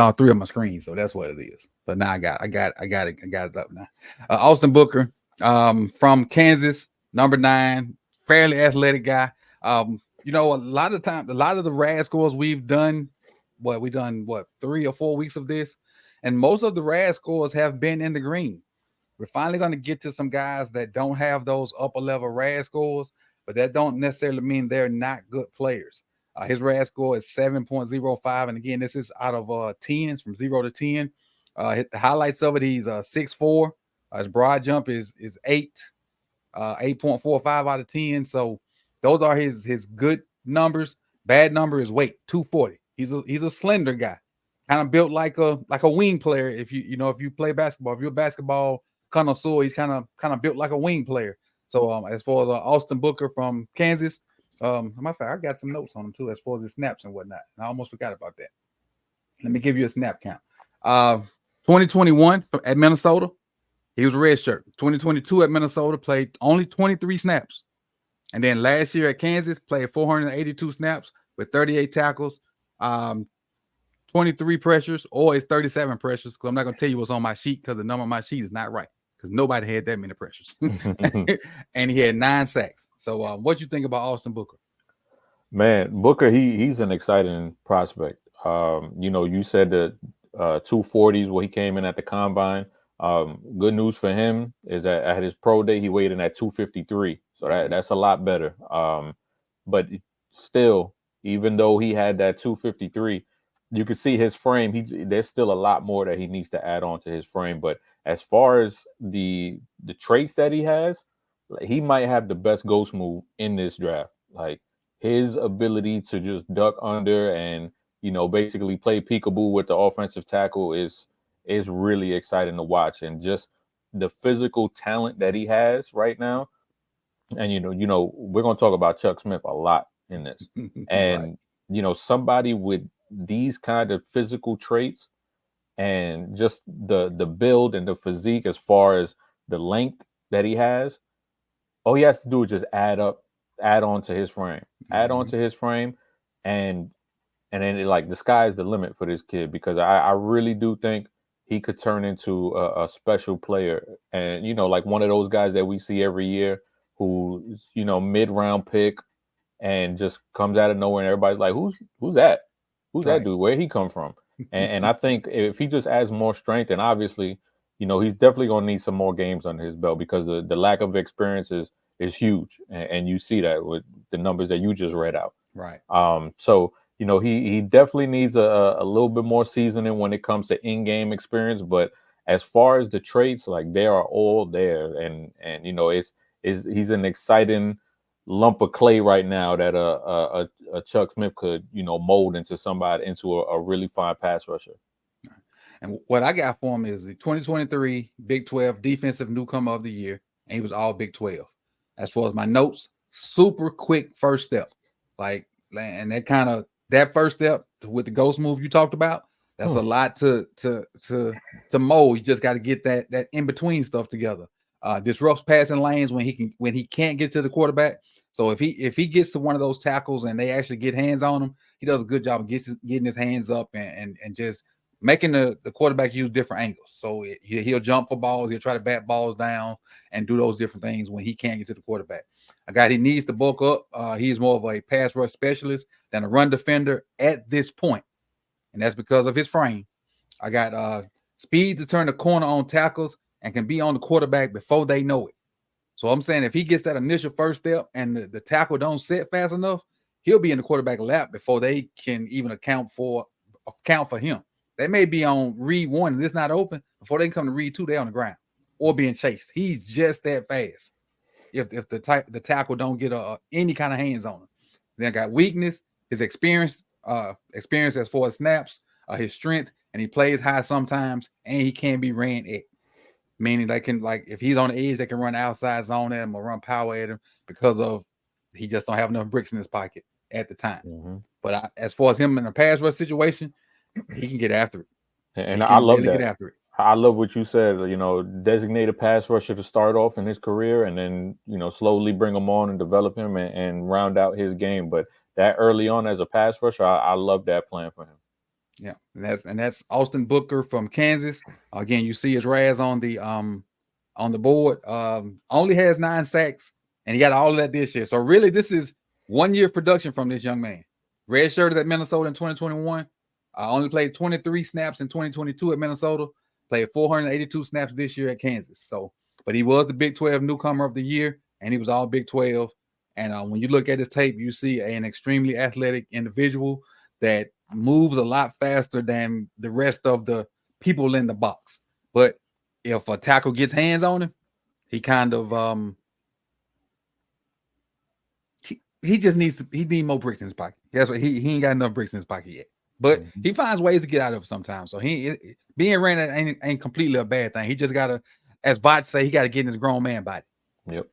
all three on my screen, so that's what it is. But now I got it up now. Austin Booker, from Kansas, number 9, fairly athletic guy. A lot of time, a lot of the rad scores we've done, we done 3 or 4 weeks of this, and most of the rad scores have been in the green. We're finally going to get to some guys that don't have those upper level rad scores, but that don't necessarily mean they're not good players. His RAS score is 7.05. And again, this is out of 10s from 0 to 10. The highlights of it, he's 6'4". His broad jump is 8.45 out of 10. So those are his good numbers. Bad number is weight, 240. He's a slender guy, kind of built like a wing player. If you play basketball, if you're a basketball connoisseur, he's kind of built like a wing player. So as far as Austin Booker from Kansas, matter of fact, I got some notes on him too, as far as his snaps and whatnot. I almost forgot about that. Let me give you a snap count. 2021 at Minnesota, he was a red shirt. 2022 at Minnesota, played only 23 snaps. And then last year at Kansas, played 482 snaps with 38 tackles, 23 pressures, or it's 37 pressures, because I'm not going to tell you what's on my sheet because the number on my sheet is not right, because nobody had that many pressures. And he had 9 sacks. So what you think about Austin Booker? Man, Booker, he's an exciting prospect. You said the 240s where he came in at the combine. Good news for him is that at his pro day, he weighed in at 253. So that's a lot better. But still, even though he had that 253, you can see his frame. There's still a lot more that he needs to add on to his frame. But as far as the traits that he has, he might have the best ghost move in this draft. Like his ability to just duck under and basically play peekaboo with the offensive tackle is really exciting to watch, and just the physical talent that he has right now. And we're going to talk about Chuck Smith a lot in this, and right. Somebody with these kind of physical traits and just the build and the physique, as far as the length that he has, all he has to do is just add on to his frame, and then the sky's the limit for this kid, because I really do think he could turn into a special player, and like one of those guys that we see every year who's mid-round pick and just comes out of nowhere and everybody's like, who's that? Who's that dude? Where'd he come from? And I think if he just adds more strength, and obviously, he's definitely going to need some more games under his belt, because the lack of experience is huge, and you see that with the numbers that you just read out. Right. So he definitely needs a little bit more seasoning when it comes to in-game experience. But as far as the traits, like, they are all there, and he's an exciting lump of clay right now that a Chuck Smith could mold into a really fine pass rusher. And what I got for him is the 2023 Big 12 Defensive Newcomer of the Year, and he was all Big 12. As far as my notes, super quick first step, and that first step with the ghost move you talked about, that's a lot to mold. You just got to get that in between stuff together. Disrupts passing lanes when he can't get to the quarterback. So if he gets to one of those tackles and they actually get hands on him, he does a good job of getting his hands up and just making the quarterback use different angles. So he'll jump for balls, he'll try to bat balls down and do those different things when he can't get to the quarterback. A guy he needs to bulk up. He's more of a pass rush specialist than a run defender at this point, and that's because of his frame. I got speed to turn the corner on tackles and can be on the quarterback before they know it. So I'm saying if he gets that initial first step and the tackle don't set fast enough, he'll be in the quarterback lap before they can even account for him. They may be on read 1 and it's not open. Before they can come to read 2, they're on the ground or being chased. He's just that fast. If the tackle don't get any kind of hands on him. Then I got weakness, his experience as far as snaps, his strength, and he plays high sometimes, and he can be ran at. Meaning they can, if he's on the edge, they can run outside zone at him or run power at him because of he just don't have enough bricks in his pocket at the time. Mm-hmm. But as far as him in a pass rush situation, he can get after it. And I love that. Get after it. I love what you said, designated pass rusher to start off in his career, and then, slowly bring him on and develop him and round out his game. But that early on as a pass rusher, I love that plan for him. Yeah, and that's Austin Booker from Kansas. Again, you see his Raz on the board. Only has 9 sacks, and he got all of that this year. So really, this is 1 year of production from this young man. Red shirted at Minnesota in 2021. Only played 23 snaps in 2022 at Minnesota. Played 482 snaps this year at Kansas. So, but he was the Big 12 newcomer of the year, and he was all Big 12. And when you look at his tape, you see an extremely athletic individual that moves a lot faster than the rest of the people in the box. But if a tackle gets hands on him, he kind of he just needs more bricks in his pocket. That's what he ain't got enough bricks in his pocket yet. But he finds ways to get out of it sometimes. So being ran ain't completely a bad thing. He just gotta, as bots say, he gotta get in his grown man body. Yep.